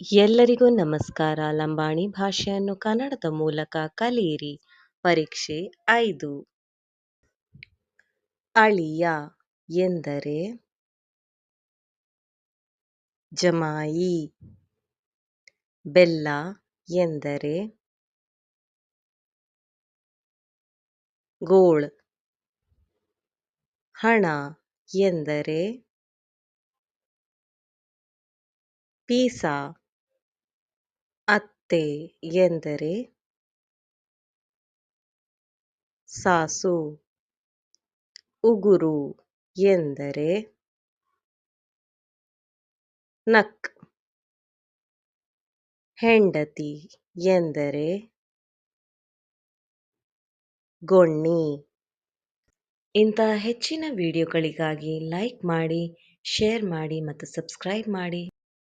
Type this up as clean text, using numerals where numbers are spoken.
ಎಲ್ಲರಿಗೂ ನಮಸ್ಕಾರ. ಲಂಬಾಣಿ ಭಾಷೆಯನ್ನು ಕನ್ನಡದ ಮೂಲಕ ಕಲಿಯಿರಿ. ಪರೀಕ್ಷೆ 5. ಅಳಿಯ ಎಂದರೆ ಜಮಾಯಿ. ಬೆಲ್ಲ ಎಂದರೆ ಗೋಳ್. ಹಣ ಎಂದರೆ ಪೀಸಾ. ಅತ್ತೆ ಎಂದರೆ ಸಾಸು. ಉಗುರು ಎಂದರೆ ನಕ್. ಹೆಂಡತಿ ಎಂದರೆ ಗೊಣ್ಣಿ. ಇಂತಹ ಹೆಚ್ಚಿನ ವಿಡಿಯೋಗಳಿಗಾಗಿ ಲೈಕ್ ಮಾಡಿ, ಶೇರ್ ಮಾಡಿ ಮತ್ತು ಸಬ್ಸ್ಕ್ರೈಬ್ ಮಾಡಿ.